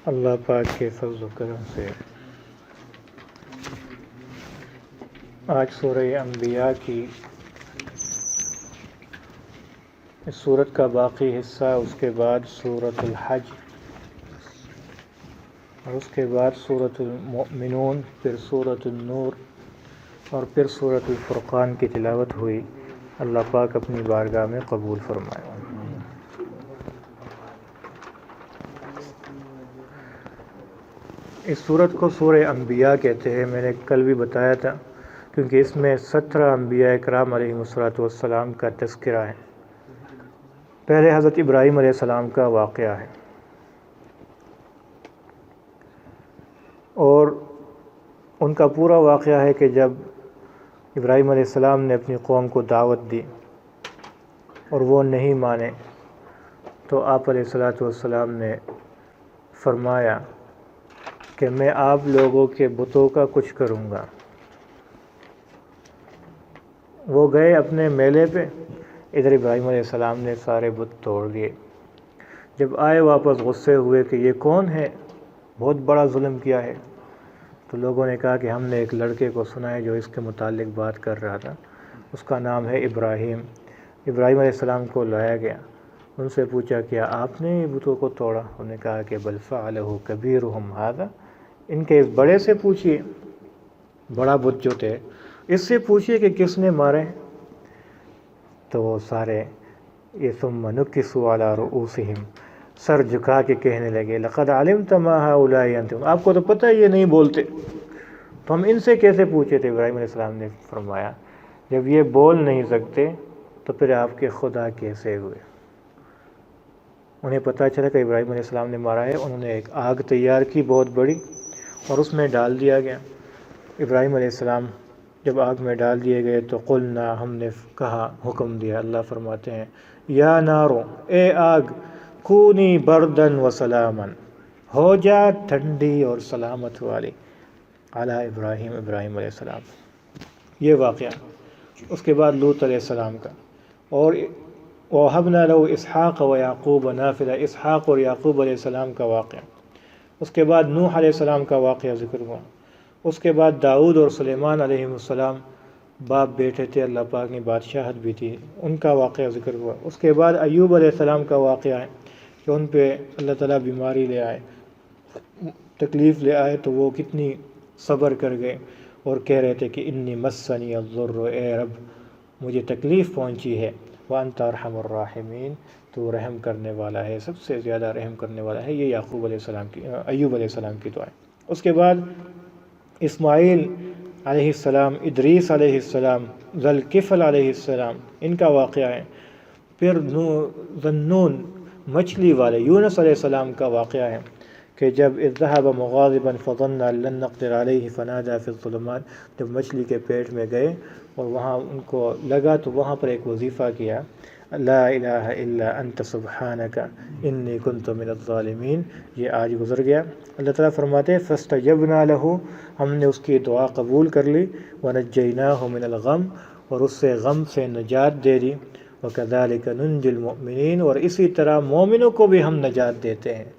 اللہ پاک کے فضل و کرم سے آج سورہ انبیاء کی اس سورت کا باقی حصہ، اس کے بعد سورۃ الحج اور اس کے بعد سورۃ المؤمنون، پھر سورۃ النور اور پھر سورۃ الفرقان کی تلاوت ہوئی۔ اللہ پاک اپنی بارگاہ میں قبول فرمائے۔ اس سورت کو سورہ انبیاء کہتے ہیں، میں نے کل بھی بتایا تھا، کیونکہ اس میں 17 انبیاء کرام علیہ السلام کا تذکرہ ہے۔ پہلے حضرت ابراہیم علیہ السلام کا واقعہ ہے، اور ان کا پورا واقعہ ہے کہ جب ابراہیم علیہ السلام نے اپنی قوم کو دعوت دی اور وہ نہیں مانے، تو آپ علیہ السلام نے فرمایا کہ میں آپ لوگوں کے بتوں کا کچھ کروں گا۔ وہ گئے اپنے میلے پہ، ادھر ابراہیم علیہ السلام نے سارے بت توڑ دیے۔ جب آئے واپس غصے ہوئے کہ یہ کون ہے، بہت بڑا ظلم کیا ہے، تو لوگوں نے کہا کہ ہم نے ایک لڑکے کو سنا ہے جو اس کے متعلق بات کر رہا تھا، اس کا نام ہے ابراہیم۔ ابراہیم علیہ السلام کو لایا گیا، ان سے پوچھا کیا آپ نے یہ بتوں کو توڑا؟ انہوں نے کہا کہ بل فعلہ کبیرہم ھذا، ان کے اس بڑے سے پوچھئے، بڑا بت جو تھے اس سے پوچھئے کہ کس نے مارے۔ تو وہ سارے یہ ثم نکسوا علی رؤوسہم، سر جھکا کے کہنے لگے لقد علمت ما ہؤلاء ینطقون، آپ کو تو پتہ ہے یہ نہیں بولتے، تو ہم ان سے کیسے پوچھے تھے؟ ابراہیم علیہ السلام نے فرمایا جب یہ بول نہیں سکتے تو پھر آپ کے خدا کیسے ہوئے؟ انہیں پتہ چلا کہ ابراہیم علیہ السلام نے مارا ہے۔ انہوں نے ایک آگ تیار کی بہت بڑی اور اس میں ڈال دیا گیا۔ ابراہیم علیہ السلام جب آگ میں ڈال دیے گئے تو قلنا، ہم نے کہا، حکم دیا، اللہ فرماتے ہیں یا نارو، اے آگ، کونی بردن و سلامن، ہو جا ٹھنڈی اور سلامت والی، علی ابراہیم، ابراہیم علیہ السلام۔ یہ واقعہ اس کے بعد لوط علیہ السلام کا، اور وَوَهَبْنَا لَهُ اسحاق وَيَعْقُوبَ نَافِلَةً، اسحاق اور یعقوب علیہ السلام کا واقعہ۔ اس کے بعد نوح علیہ السلام کا واقعہ ذکر ہوا۔ اس کے بعد داؤد اور سلیمان علیہ السلام باپ بیٹے تھے، اللہ پاک نے بادشاہت بھی تھی، ان کا واقعہ ذکر ہوا۔ اس کے بعد ایوب علیہ السلام کا واقعہ ہے کہ ان پہ اللہ تعالیٰ بیماری لے آئے، تکلیف لے آئے، تو وہ کتنی صبر کر گئے اور کہہ رہے تھے کہ انی مسنی الضر، اے رب مجھے تکلیف پہنچی ہے، وانت ارحم الراحمین، تو رحم کرنے والا ہے، سب سے زیادہ رحم کرنے والا ہے۔ یہ یعقوب علیہ السلام کی، ایوب علیہ السلام کی دعائیں۔ اس کے بعد اسماعیل علیہ السلام، ادریس علیہ السلام، ذوالکفل علیہ السلام، ان کا واقعہ ہے۔ پھر ذنون، مچھلی والے، یونس علیہ السلام کا واقعہ ہے کہ جب اذ ذهب مغاضبا فظن ان لن نقدر علیہ فنادى فی الظلمات، جب مچھلی کے پیٹ میں گئے اور وہاں ان کو لگا تو وہاں پر ایک وظیفہ کیا، لا الہ الا انت سبحانک انی کنت من الظالمین۔ یہ آج گزر گیا۔ اللہ تعالیٰ فرماتے ہیں فاستجبنا لہ، ہم نے اس کی دعا قبول کر لی، ونجیناہ من الغم، اور اس سے غم سے نجات دے دی، وکذالک ننجی المؤمنین، اور اسی طرح مومنوں کو بھی ہم نجات دیتے ہیں۔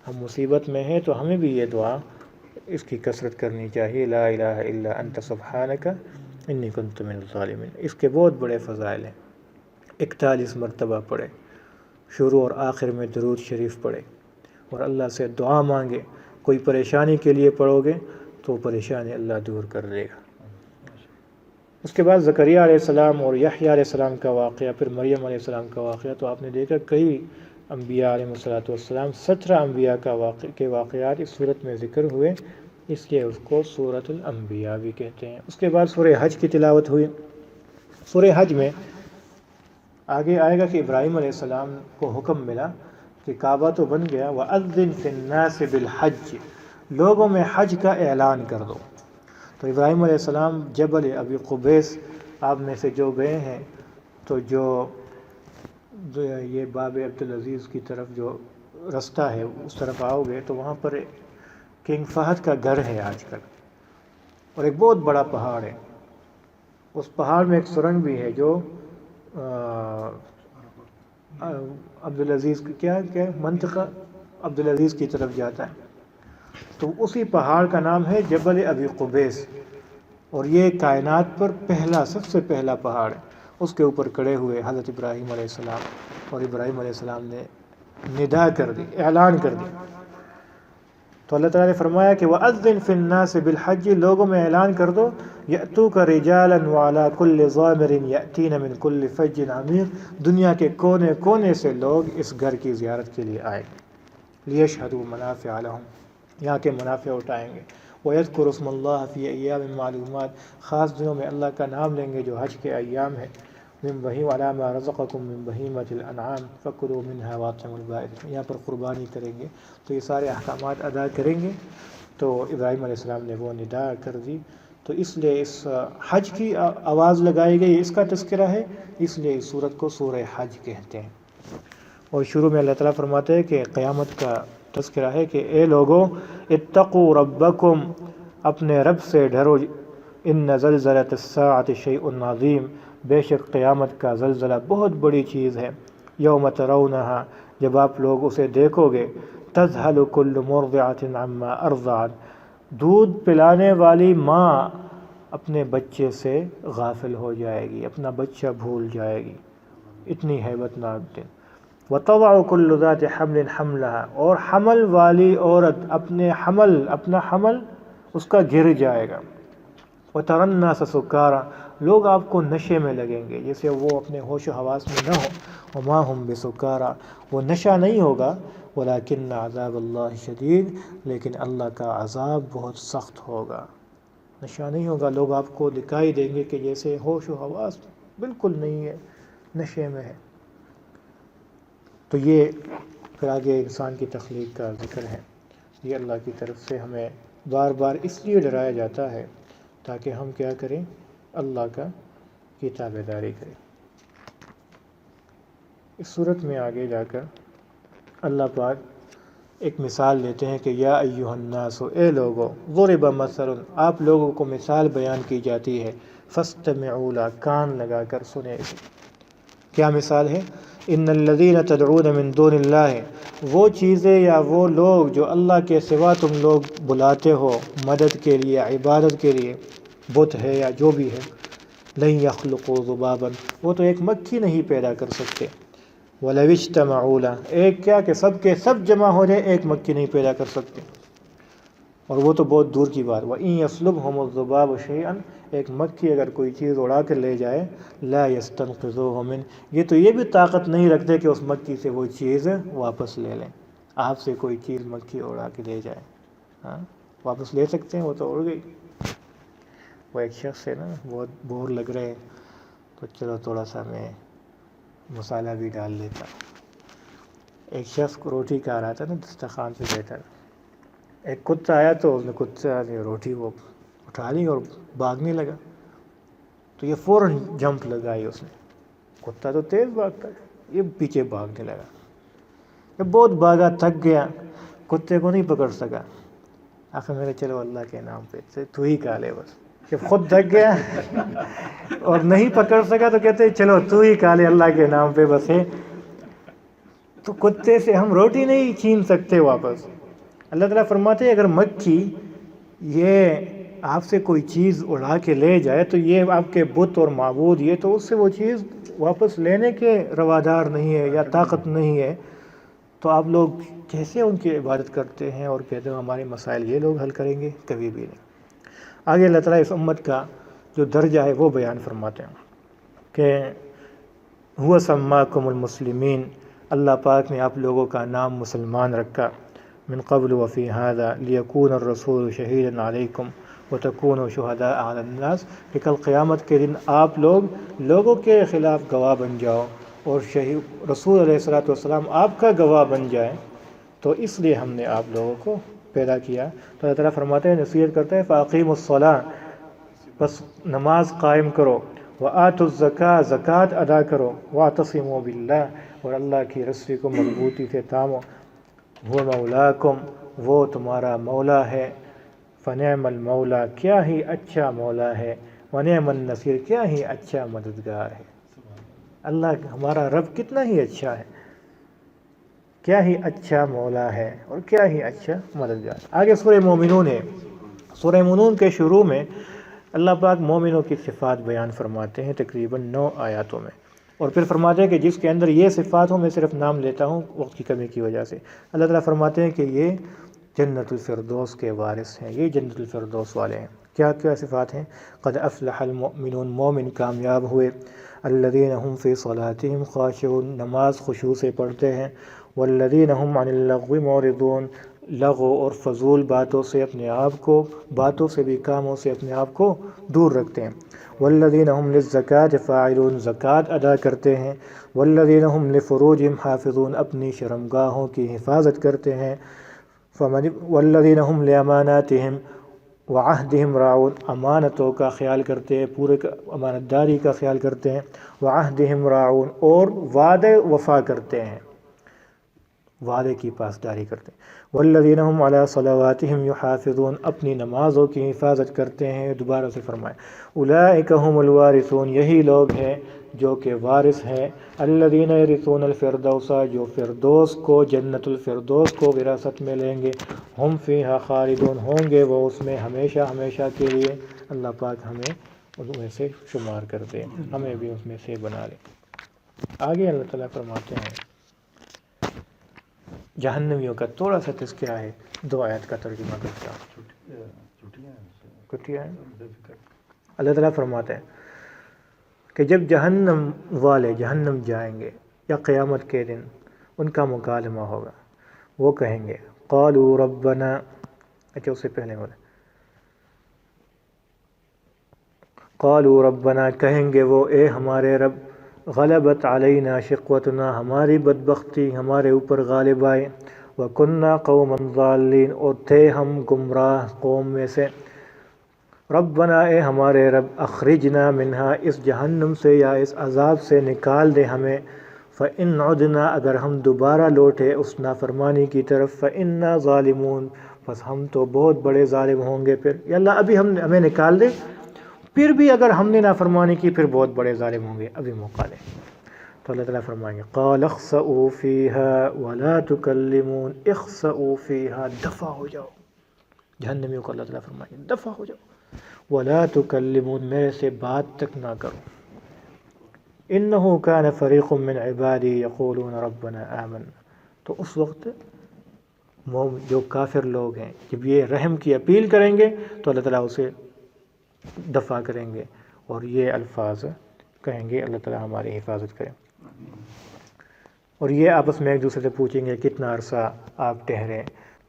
ہم مصیبت میں ہیں تو ہمیں بھی یہ دعا اس کی کثرت کرنی چاہیے، لا الہ الا انت سبحانک انی کنت من الظالمین۔ اس کے بہت بڑے فضائل ہیں۔ 41 مرتبہ پڑھے، شروع اور آخر میں درود شریف پڑھے اور اللہ سے دعا مانگے۔ کوئی پریشانی کے لیے پڑھو گے تو پریشانی اللہ دور کر دے گا۔ اس کے بعد زکریا علیہ السلام اور یحییٰ علیہ السلام کا واقعہ، پھر مریم علیہ السلام کا واقعہ، تو آپ نے دیکھا کئی انبیاء علیہ السلام، 17 انبیاء کے واقعات اس صورت میں ذکر ہوئے، اس لیے اس کو سورۃ الانبیاء بھی کہتے ہیں۔ اس کے بعد سورہ حج کی تلاوت ہوئی۔ سورہ حج میں آگے آئے گا کہ ابراہیم علیہ السلام کو حکم ملا کہ کعبہ تو بن گیا، وَأَذِّن فِي النَّاسِ بِالْحَجِّ، لوگوں میں حج کا اعلان کر دو۔ تو ابراہیم علیہ السلام جبل ابی قبیس، آپ میں سے جو گئے ہیں تو جو یہ باب عبدالعزیز کی طرف جو رستہ ہے اس طرف آؤ گے تو وہاں پر کنگ فہد کا گھر ہے آج کل، اور ایک بہت بڑا پہاڑ ہے۔ اس پہاڑ میں ایک سرنگ بھی ہے جو عبدالعزیز کیا منطقہ عبدالعزیز کی طرف جاتا ہے، تو اسی پہاڑ کا نام ہے جبل ابی قبیس، اور یہ کائنات پر سب سے پہلا پہاڑ ہے۔ اس کے اوپر کھڑے ہوئے حضرت ابراہیم علیہ السلام، اور ابراہیم علیہ السلام نے ندا کر دی، اعلان کر دی۔ تو اللہ تعالیٰ نے فرمایا کہ وَأَذِّن فِي النَّاسِ بِالْحَجِّ، لوگوں میں اعلان کر دو، يَأْتُوكَ رِجَالًا وَعَلَى كُلِّ ضَامِرٍ يَأْتِينَ مِنْ كُلِّ فَجٍّ عَمِيقٍ، دنیا کے کونے کونے سے لوگ اس گھر کی زیارت کے لیے آئیں گے، لِيَشْهَدُوا مَنَافِعَ لَهُمْ، یہاں کے منافع اٹھائیں گے، وَيَذْكُرُوا اسْمَ اللَّهِ فِي أَيَّامٍ مَّعْلُومَاتٍ، خاص دنوں میں اللہ کا نام لیں گے جو حج کے ایام ہے، من بہیم علی ما رزقکم من بہیمۃ الانعام فکلوا منها واطعموا البائس، یہاں پر قربانی کریں گے، تو یہ سارے احکامات ادا کریں گے۔ تو ابراہیم علیہ السلام نے وہ ندا کر دی، تو اس لیے اس حج کی آواز لگائی گئی، اس کا تذکرہ ہے، اس لیے اس سورت کو سورہ حج کہتے ہیں۔ اور شروع میں اللہ تعالیٰ فرماتے ہیں کہ قیامت کا تذکرہ ہے کہ اے لوگو اتقوا ربکم، اپنے رب سے ڈرو، ان زلزلۃ الساعۃ شیء عظیم، بے شک قیامت کا زلزلہ بہت بڑی چیز ہے، یوم ترونہا، جب آپ لوگ اسے دیکھو گے، تذہل کل مرضعۃ عما ارضعت، دودھ پلانے والی ماں اپنے بچے سے غافل ہو جائے گی، اپنا بچہ بھول جائے گی، اتنی ہیبت ناک دن۔ وتضع كل ذات حمل حملها، اور حمل والی عورت اپنا حمل اس کا گر جائے گا۔ وترى الناس سکارى، لوگ آپ کو نشے میں لگیں گے، جیسے وہ اپنے ہوش و حواس میں نہ ہو، وما هم بسکارى، وہ نشہ نہیں ہوگا، ولكن عذاب اللہ شدید، لیکن اللہ کا عذاب بہت سخت ہوگا۔ نشہ نہیں ہوگا، لوگ آپ کو دکھائی دیں گے کہ جیسے ہوش و حواس بالکل نہیں ہے، نشے میں ہے۔ تو یہ پھر آگے انسان کی تخلیق کا ذکر ہے، یہ اللہ کی طرف سے ہمیں بار بار اس لیے ڈرایا جاتا ہے تاکہ ہم کیا کریں، اللہ کی تابع داری کریں۔ اس صورت میں آگے جا کر اللہ پاک ایک مثال دیتے ہیں کہ یا ایھا الناس، اے لوگو، ضرب مثل، آپ لوگوں کو مثال بیان کی جاتی ہے، فاستمعوا لہ، کان لگا کر سنیں اسے۔ کیا مثال ہے؟ ان الذین تدعون من دون اللہ، وہ چیزیں یا وہ لوگ جو اللہ کے سوا تم لوگ بلاتے ہو مدد کے لیے، عبادت کے لیے، بت ہے یا جو بھی ہے، لن یخلقوا ذبابا، وہ تو ایک مکھی نہیں پیدا کر سکتے، وَلَوِ اجْتَمَعُوا لَهُ، ایک کیا کہ سب کے سب جمع ہو جائے ایک مکھی نہیں پیدا کر سکتے، اور وہ تو بہت دور کی بات۔ وَإِن يَسْلُبْهُمُ الذُّبَابُ شَيْئًا، ایک مکھی اگر کوئی چیز اڑا کر لے جائے، لَا يَسْتَنْقِذُوهُ مِنْهُ، یہ تو یہ بھی طاقت نہیں رکھتے کہ اس مکھی سے وہ چیز واپس لے لیں۔ آپ سے کوئی چیز مکھی اڑا کے لے جائے، ہاں واپس لے سکتے ہیں؟ وہ تو اڑ گئی۔ وہ ایک شخص ہے نا، بہت بور لگ رہے ہیں، تو چلو تھوڑا سا میں مسالہ بھی ڈال لیتا۔ ایک شخص کو روٹی کھا رہا تھا نا، دسترخوان سے بیٹھا، ایک کتا آیا تو اس نے کتا نے روٹی وہ اٹھا لی اور بھاگنے لگا، تو یہ فوراً جمپ لگائی اس نے۔ کتا تو تیز بھاگتا ہے، یہ پیچھے بھاگنے لگا، یہ بہت بھاگا، تھک گیا، کتے کو نہیں پکڑ سکا، آخر میں نے چلو اللہ کے نام پہ تو ہی کھا لے بس۔ جب خود تھک گیا اور نہیں پکڑ سکا تو کہتے چلو تو ہی کھا لے اللہ کے نام پہ بس ہے۔ تو کتے سے ہم روٹی نہیں چھین سکتے واپس۔ اللہ تعالیٰ فرماتے ہیں اگر مکھی یہ آپ سے کوئی چیز اڑا کے لے جائے تو یہ آپ کے بت اور معبود، یہ تو اس سے وہ چیز واپس لینے کے روادار نہیں ہے یا طاقت نہیں ہے، تو آپ لوگ کیسے ان کی عبادت کرتے ہیں اور کہتے ہیں ہمارے مسائل یہ لوگ حل کریں گے؟ کبھی بھی نہیں۔ آگے اللہ تعالیٰ اس امت کا جو درجہ ہے وہ بیان فرماتے ہیں کہ هو سماکم المسلمین، اللہ پاک نے آپ لوگوں کا نام مسلمان رکھا، من قبل وفی هذا لیکون الرسول شہیدا علیکم وتکونوا شہداء علی الناس، کہ کل قیامت کے دن آپ لوگوں کے خلاف گواہ بن جاؤ اور رسول علیہ الصلوۃ والسلام آپ کا گواہ بن جائیں، تو اس لیے ہم نے آپ لوگوں کو پیدا کیا۔ تو اللہ تعالیٰ فرماتے ہیں، نصیحت کرتے ہیں، فاقیموا الصلاۃ، بس نماز قائم کرو، وآتوا الزکاۃ، زکوٰۃ ادا کرو، واعتصموا باللہ، اور اللہ کی رسی کو مضبوطی سے تھامو، هو مولاکم، وہ تمہارا مولا ہے، فنعم المولا، کیا ہی اچھا مولا ہے، ونعم النصیر، کیا ہی اچھا مددگار ہے۔ اللہ ہمارا رب کتنا ہی اچھا ہے۔ کیا ہی اچھا مولا ہے اور کیا ہی اچھا مددگار۔ آگے سورہ مومنون ہے۔ سورہ مومنون کے شروع میں اللہ پاک مومنوں کی صفات بیان فرماتے ہیں تقریباً 9 آیاتوں میں، اور پھر فرماتے ہیں کہ جس کے اندر یہ صفات ہوں، میں صرف نام لیتا ہوں وقت کی کمی کی وجہ سے۔ اللہ تعالیٰ فرماتے ہیں کہ یہ جنت الفردوس کے وارث ہیں، یہ جنت الفردوس والے ہیں۔ کیا کیا صفات ہیں؟ قد افلح المؤمنون، مومن کامیاب ہوئے، الذین هم فی صلاتہم خاشعون، نماز خشوع سے پڑھتے ہیں، والذین هم عن اللغو معرضون، لغو اور فضول باتوں سے اپنے آپ کو، باتوں سے بھی کاموں سے اپنے آپ کو دور رکھتے ہیں، والذین هم للزکاة فاعلون، زکوٰۃ ادا کرتے ہیں، والذین هم لفروجہم حافظون، اپنی شرمگاہوں کی حفاظت کرتے ہیں، والذین هم لاماناتہم وعہدہم راعون، امانتوں کا خیال کرتے ہیں، پورے امانت داری کا خیال کرتے ہیں، وعہدہم راعون، اور وعدے وفا کرتے ہیں، وعدے کی پاسداری کرتے ہیں، والذین هم علی صلواتہم یحافظون، اپنی نمازوں کی حفاظت کرتے ہیں۔ دوبارہ سے فرمائے اولئک هم الوارثون، یہی لوگ ہیں جو کہ وارث ہیں، الذین یرثون الفردوس، جو فردوس کو، جنت الفردوس کو وراثت میں لیں گے، ہم فیہا خالدون، ہوں گے وہ اس میں ہمیشہ ہمیشہ کے لیے۔ اللہ پاک ہمیں ان میں سے شمار کر دے، ہمیں بھی اس میں سے بنا لے۔ آگے اللہ تعالیٰ فرماتے ہیں جہنمیوں کا تھوڑا سا تذکرہ ہے، 2 آیت کا ترجمہ کرتا ہوں۔ چھٹیاں ہیں۔ اللہ تعالیٰ فرماتے ہیں کہ جب جہنم والے جہنم جائیں گے یا قیامت کے دن ان کا مکالمہ ہوگا، وہ کہیں گے قالوا ربنا، اچھا اس سے پہلے بولے قالوا ربنا، کہیں گے وہ اے ہمارے رب، غلبت علینا شقوتنا، ہماری بدبختی ہمارے اوپر غالب آئے، وَكُنَّا قَوْمًا ضَالِّينَ، اور تھے ہم گمراہ قوم میں سے، ربنا اے ہمارے رب، اخرجنا منہا، اس جہنم سے یا اس عذاب سے نکال دے ہمیں، فَإِنْ عُدْنَا، اگر ہم دوبارہ لوٹے اس نافرمانی کی طرف، فَإِنَّا ظَالِمُونَ، بس ہم تو بہت بڑے ظالم ہوں گے پھر، یا اللہ ابھی ہمیں نکال دے، پھر بھی اگر ہم نے نافرمانی کی پھر بہت بڑے ظالم ہوں گے، ابھی موقع دے۔ تو اللہ تعالیٰ فرمائیں گے قال اخسئوا فیہا ولا تکلمون، اخسئوا فیہا، دفع ہو جاؤ، جہنمیوں کو اللہ تعالیٰ فرمائیں گے دفع ہو جاؤ، ولا تکلمون، میرے سے بات تک نہ کرو، انہ کان فریق من عبادی یقولون ربنا آمنا، تو اس وقت جو کافر لوگ ہیں جب یہ رحم کی اپیل کریں گے تو اللہ تعالیٰ اسے دفع کریں گے اور یہ الفاظ کہیں گے۔ اللہ تعالیٰ ہماری حفاظت کرے۔ اور یہ آپس میں ایک دوسرے سے پوچھیں گے کتنا عرصہ آپ ٹھہریں،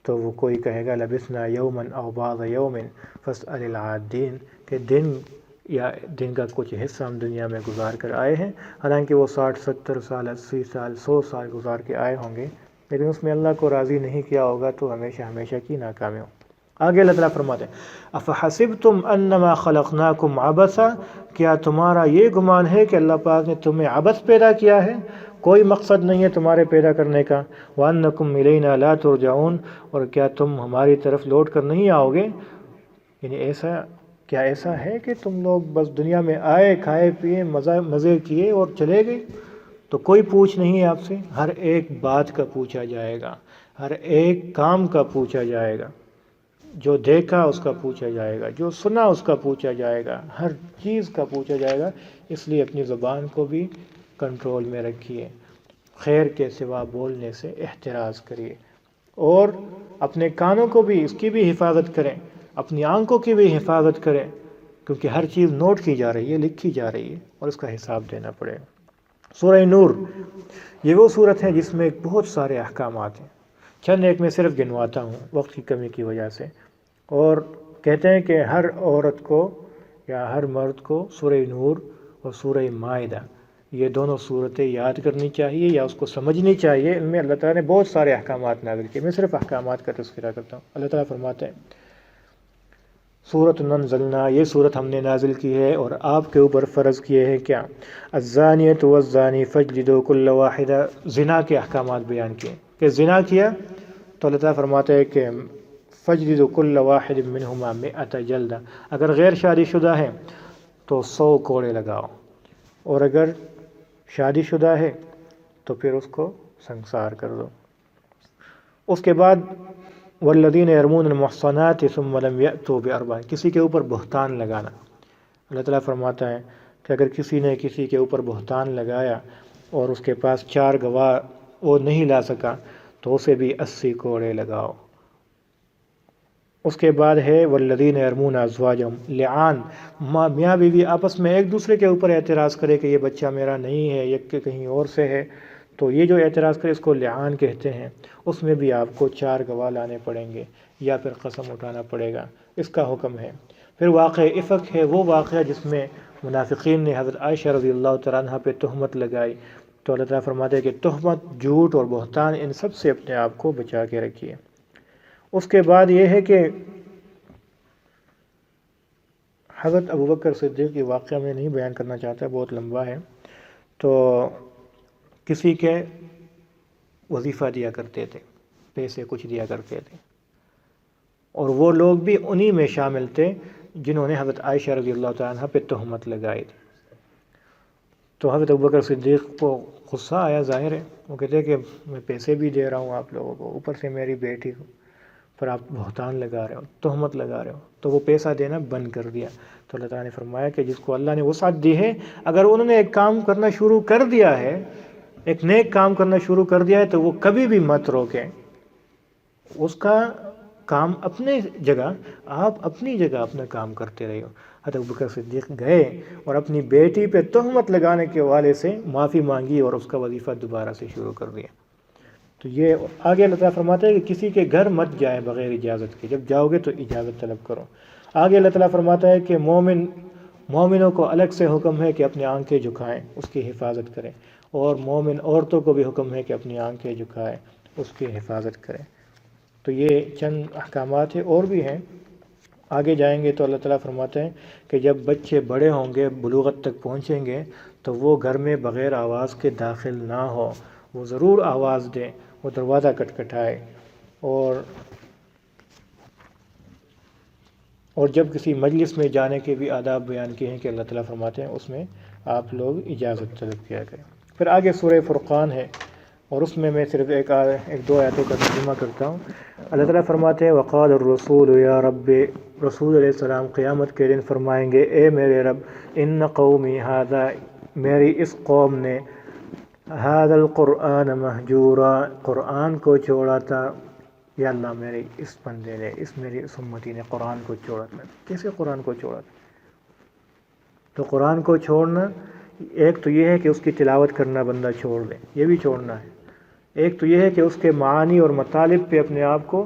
تو وہ کوئی کہے گا لبثنا یوما او بعض یوم فاسأل العادین، کہ دن یا دن کا کچھ حصہ ہم دنیا میں گزار کر آئے ہیں، حالانکہ وہ 60 70 سال 80 سال 100 سال گزار کے آئے ہوں گے، لیکن اس میں اللہ کو راضی نہیں کیا ہوگا تو ہمیشہ ہمیشہ کی ناکامی ہو۔ آگے اللہ تعالیٰ فرماتے ہیں افحسبتم انما خلقناکم عبثا، کیا تمہارا یہ گمان ہے کہ اللہ پاک نے تمہیں عبث پیدا کیا ہے، کوئی مقصد نہیں ہے تمہارے پیدا کرنے کا، وانکم الینا لا ترجعون، اور کیا تم ہماری طرف لوٹ کر نہیں آؤ گے، یعنی کیا ایسا ہے کہ تم لوگ بس دنیا میں آئے، کھائے پیے، مزے کیے اور چلے گئے؟ تو کوئی پوچھ نہیں ہے آپ سے، ہر ایک بات کا پوچھا جائے گا، ہر ایک کام کا پوچھا جائے گا، جو دیکھا اس کا پوچھا جائے گا، جو سنا اس کا پوچھا جائے گا، ہر چیز کا پوچھا جائے گا۔ اس لیے اپنی زبان کو بھی کنٹرول میں رکھیے، خیر کے سوا بولنے سے احتراز کریے، اور اپنے کانوں کو بھی، اس کی بھی حفاظت کریں، اپنی آنکھوں کی بھی حفاظت کریں، کیونکہ ہر چیز نوٹ کی جا رہی ہے، لکھی جا رہی ہے، اور اس کا حساب دینا پڑے گا۔ سورہ نور یہ وہ صورت ہے جس میں بہت سارے احکامات ہیں، چند ایک میں صرف گنواتا ہوں وقت کی کمی کی وجہ سے، اور کہتے ہیں کہ ہر عورت کو یا ہر مرد کو سورہ نور اور سورہ مائدہ یہ دونوں صورتیں یاد کرنی چاہیے یا اس کو سمجھنی چاہیے۔ ان میں اللہ تعالیٰ نے بہت سارے احکامات نازل کیے، میں صرف احکامات کا تذکرہ کرتا ہوں۔ اللہ تعالیٰ فرماتے ہیں سورۃ انزلنا، یہ صورت ہم نے نازل کی ہے اور آپ کے اوپر فرض کیے ہیں کیا، الزانیۃ والزانی فاجلدوا کل واحد، زنا کے احکامات بیان کیے کہ زنا کیا تو اللہ تعالیٰ فرماتے ہیں کہ فاجلدوا کل واحد منہما 100 جلدہ، اگر غیر شادی شدہ ہے تو 100 کوڑے لگاؤ، اور اگر شادی شدہ ہے تو پھر اس کو سنسار کر دو۔ اس کے بعد والذین یرمون المحصنات ثم لم یأتوا باربع، کسی کے اوپر بہتان لگانا۔ اللہ تعالیٰ فرماتا ہے کہ اگر کسی نے کسی کے اوپر بہتان لگایا اور اس کے پاس 4 گواہ وہ نہیں لا سکا تو اسے بھی 80 کوڑے لگاؤ۔ اس کے بعد ہے والذین یرمون ازواجہم، لعان، میاں بیوی آپس میں ایک دوسرے کے اوپر اعتراض کرے کہ یہ بچہ میرا نہیں ہے، یہ کہیں اور سے ہے، تو یہ جو اعتراض کرے اس کو لعان کہتے ہیں۔ اس میں بھی آپ کو 4 گواہ لانے پڑیں گے یا پھر قسم اٹھانا پڑے گا، اس کا حکم ہے۔ پھر واقعہ افک ہے، وہ واقعہ جس میں منافقین نے حضرت عائشہ رضی اللہ تعالیٰ عنہ پہ تہمت لگائی، تو اللہ تعالیٰ فرماتے ہیں کہ تہمت، جھوٹ اور بہتان، ان سب سے اپنے آپ کو بچا کے رکھیے۔ اس کے بعد یہ ہے کہ حضرت ابوبکر صدیق کی واقعہ میں نہیں بیان کرنا چاہتا، بہت لمبا ہے، تو کسی کے وظیفہ دیا کرتے تھے، پیسے کچھ دیا کرتے تھے، اور وہ لوگ بھی انہی میں شامل تھے جنہوں نے حضرت عائشہ رضی اللہ تعالیٰ عنہ پہ تہمت لگائی تھی۔ تو حضرت ابوبکر صدیق کو غصہ آیا، ظاہر ہے، وہ کہتے ہیں کہ میں پیسے بھی دے رہا ہوں آپ لوگوں کو، اوپر سے میری بیٹی کو پر آپ بہتان لگا رہے ہو، تہمت لگا رہے ہو، تو وہ پیسہ دینا بند کر دیا۔ تو اللہ تعالیٰ نے فرمایا کہ جس کو اللہ نے وسعت دی ہے، اگر انہوں نے ایک کام کرنا شروع کر دیا ہے، ایک نیک کام کرنا شروع کر دیا ہے، تو وہ کبھی بھی مت روکیں، اس کا کام اپنے جگہ، آپ اپنی جگہ اپنا کام کرتے رہے ہو۔ حضرت ابوبکر صدیق گئے اور اپنی بیٹی پہ تہمت لگانے کے حوالے سے معافی مانگی اور اس کا وظیفہ دوبارہ سے شروع کر دیا۔ تو یہ آگے اللہ تعالیٰ فرماتا ہے کہ کسی کے گھر مت جائیں بغیر اجازت کے، جب جاؤ گے تو اجازت طلب کرو۔ آگے اللہ تعالیٰ فرماتا ہے کہ مومنوں کو الگ سے حکم ہے کہ اپنی آنکھیں جھکائیں، اس کی حفاظت کریں، اور مومن عورتوں کو بھی حکم ہے کہ اپنی آنکھیں جھکائیں، اس کی حفاظت کریں۔ تو یہ چند احکامات ہیں، اور بھی ہیں، آگے جائیں گے تو اللہ تعالیٰ فرماتے ہیں کہ جب بچے بڑے ہوں گے، بلوغت تک پہنچیں گے، تو وہ گھر میں بغیر آواز کے داخل نہ ہو، وہ ضرور آواز دیں، وہ دروازہ کھٹکھٹائے، اور جب کسی مجلس میں جانے کے بھی آداب بیان کیے ہیں کہ اللہ تعالیٰ فرماتے ہیں اس میں آپ لوگ اجازت طلب کیا کریں۔ پھر آگے سورہ فرقان ہے، اور اس میں صرف ایک دو آیتوں کا ترجمہ کرتا ہوں۔ اللہ تعالیٰ فرماتے ہیں وقال الرسول یا رب، رسول علیہ السلام قیامت کے دن فرمائیں گے اے میرے رب، ان قومی ھذا، میری اس قوم نے، ھذا القرآن مہجورا، قرآن کو چھوڑا تھا، یا اللہ میرے اس بندے نے، میری اس امتی نے قرآن کو چھوڑا تھا۔ کیسے قرآن کو چھوڑا تھا؟ تو قرآن کو چھوڑنا، ایک تو یہ ہے کہ اس کی تلاوت کرنا بندہ چھوڑ دے، یہ بھی چھوڑنا ہے۔ ایک تو یہ ہے کہ اس کے معانی اور مطالب پہ اپنے آپ کو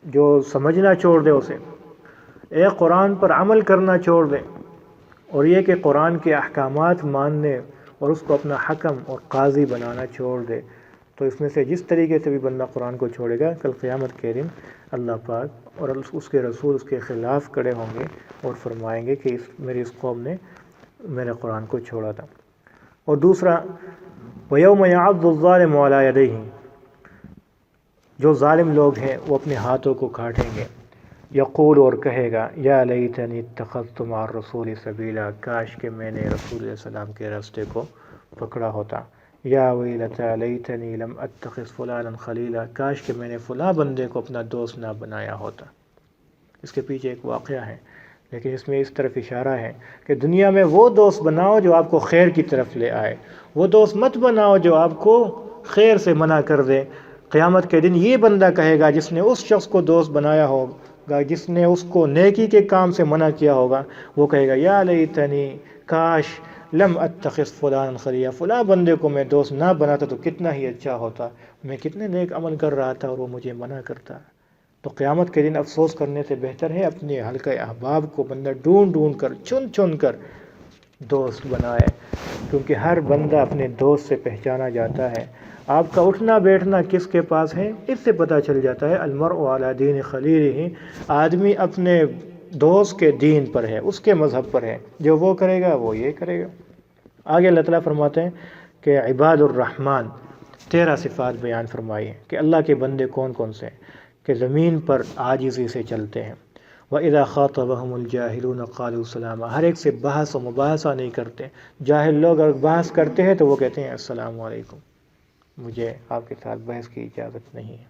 جو سمجھنا چھوڑ دے اسے، ایک قرآن پر عمل کرنا چھوڑ دے، اور یہ کہ قرآن کے احکامات ماننے اور اس کو اپنا حکم اور قاضی بنانا چھوڑ دے۔ تو اس میں سے جس طریقے سے بھی بندہ قرآن کو چھوڑے گا، کل قیامت کے دن اللہ پاک اور اس کے رسول اس کے خلاف کھڑے ہوں گے اور فرمائیں گے کہ میری اس قوم نے میرے قرآن کو چھوڑا تھا۔ اور دوسرا وَيَوْمَ يَعَضُّ الظَّالِمُ عَلَىٰ يَدَيْهِ، جو ظالم لوگ ہیں وہ اپنے ہاتھوں کو کاٹیں گے، یقول، اور کہے گا یا لیتنی اتخذت مع الرسول سبیلا، کاش کہ میں نے رسول علیہ السلام کے راستے کو پکڑا ہوتا، یا ویلتی لیتنی لم اتخذ فلانا خلیلا، کاش کہ میں نے فلاں بندے کو اپنا دوست نہ بنایا ہوتا۔ اس کے پیچھے ایک واقعہ ہے، لیکن اس میں اس طرف اشارہ ہے کہ دنیا میں وہ دوست بناؤ جو آپ کو خیر کی طرف لے آئے، وہ دوست مت بناؤ جو آپ کو خیر سے منع کر دے۔ قیامت کے دن یہ بندہ کہے گا جس نے اس شخص کو دوست بنایا ہوگا، جس نے اس کو نیکی کے کام سے منع کیا ہوگا، وہ کہے گا یا لیتنی، کاش، لم اتخذ فلانا خلیلا، فلاں بندے کو میں دوست نہ بناتا تو کتنا ہی اچھا ہوتا، میں کتنے نیک عمل کر رہا تھا اور وہ مجھے منع کرتا۔ تو قیامت کے دن افسوس کرنے سے بہتر ہے اپنے حلقہ احباب کو بندہ ڈھونڈ ڈھونڈ کر، چن چن کر دوست بنائے، کیونکہ ہر بندہ اپنے دوست سے پہچانا جاتا ہے۔ آپ کا اٹھنا بیٹھنا کس کے پاس ہے، اس سے پتہ چل جاتا ہے۔ المرء علی دین خلیلہ، آدمی اپنے دوست کے دین پر ہے، اس کے مذہب پر ہے، جو وہ کرے گا وہ یہ کرے گا۔ آگے اللہ تعالیٰ فرماتے ہیں کہ عباد الرحمن 13 صفات بیان فرمائی ہیں کہ اللہ کے بندے کون کون سے ہیں، کہ زمین پر عاجزی سے چلتے ہیں، وَإِذَا خَاطَبَهُمُ الْجَاهِلُونَ قَالُوا سَلَامًا، ہر ایک سے بحث و مباحثہ نہیں کرتے۔ جاہل لوگ اگر بحث کرتے ہیں تو وہ کہتے ہیں السلام علیکم، مجھے آپ کے ساتھ بحث کی اجازت نہیں ہے۔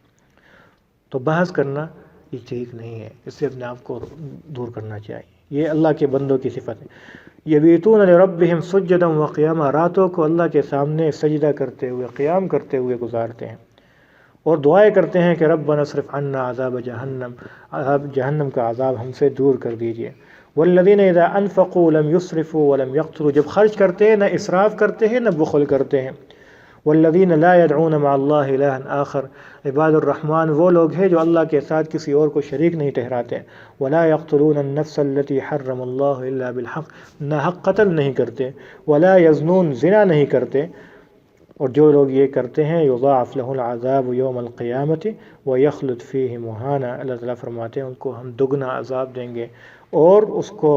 تو بحث کرنا یہ ٹھیک نہیں ہے، اس سے اپنے آپ کو دور کرنا چاہیے. یہ اللہ کے بندوں کی صفت ہے. یبیتون لربہم سجدا وقیاما، راتوں کو اللہ کے سامنے سجدہ کرتے ہوئے قیام کرتے ہوئے گزارتے ہیں، اور دعائیں کرتے ہیں کہ ربنا اصرف عنا عذاب جہنم، عذاب جہنم کا عذاب ہم سے دور کر دیجیے. والذین اذا انفقوا لم يسرفوا ولم يقتروا، جب خرچ کرتے ہیں نہ اسراف کرتے ہیں نہ بخل کرتے ہیں. والذین لا يدعون مع اللہ الہا آخر، عباد الرحمن وہ لوگ ہیں جو اللہ کے ساتھ کسی اور کو شریک نہیں ٹھہراتے. ولا يقتلون النفس التي حرم اللہ الا بالحق، نہ حق قتل نہیں کرتے. ولا يزنون، زنا نہیں کرتے. اور جو لوگ یہ کرتے ہیں یضاعف له العذاب یوم القیامت ویخلد فیہ مہانا، اللہ تعالیٰ فرماتے ہیں ان کو ہم دگنا عذاب دیں گے اور اس کو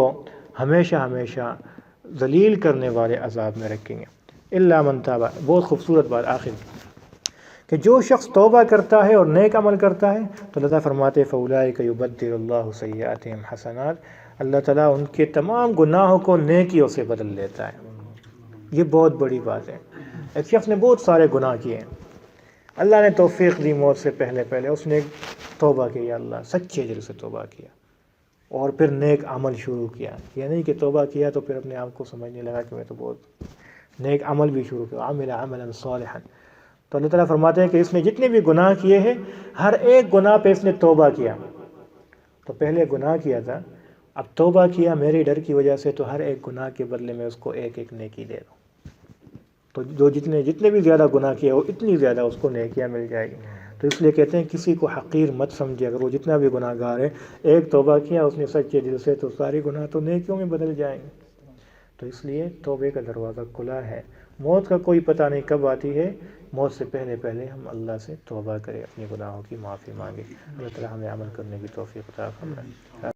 ہمیشہ ہمیشہ ذلیل کرنے والے عذاب میں رکھیں گے. الا من تاب، بہت خوبصورت بات آخر کہ جو شخص توبہ کرتا ہے اور نیک عمل کرتا ہے تو اللہ تعالیٰ فرماتے ہیں فاولئک یبدل اللہ سیئاتہم حسنات، اللہ تعالیٰ ان کے تمام گناہوں کو نیکیوں سے بدل لیتا ہے. یہ بہت بڑی بات ہے. ایک شخص نے بہت سارے گناہ کیے ہیں، اللہ نے توفیق دی موت سے پہلے اس نے توبہ کیا، اللہ سچے دل سے توبہ کیا اور پھر نیک عمل شروع کیا. یہ نہیں کہ توبہ کیا تو پھر اپنے آپ کو سمجھنے لگا کہ میں تو بہت نیک عمل بھی شروع کیا، عمل عملا صالحا. تو اللہ تعالیٰ فرماتے ہیں کہ اس نے جتنے بھی گناہ کیے ہیں ہر ایک گناہ پہ اس نے توبہ کیا. تو پہلے گناہ کیا تھا، اب توبہ کیا میرے ڈر کی وجہ سے، تو ہر ایک گناہ کے بدلے میں اس کو ایک ایک نیکی دے دو. تو جو جتنے بھی زیادہ گناہ کیا وہ اتنی زیادہ اس کو نیکیاں مل جائے گی. تو اس لیے کہتے ہیں کسی کو حقیر مت سمجھے، اگر وہ جتنا بھی گناہ گار ہے ایک توبہ کیا اس نے سچے دل سے تو سارے گناہ تو نیکیوں میں بدل جائیں گے. تو اس لیے توبے کا دروازہ کھلا ہے. موت کا کوئی پتہ نہیں کب آتی ہے، موت سے پہلے ہم اللہ سے توبہ کریں، اپنے گناہوں کی معافی مانگیں. اللہ تعالیٰ ہمیں عمل کرنے کی توفیق عطا فرمائے.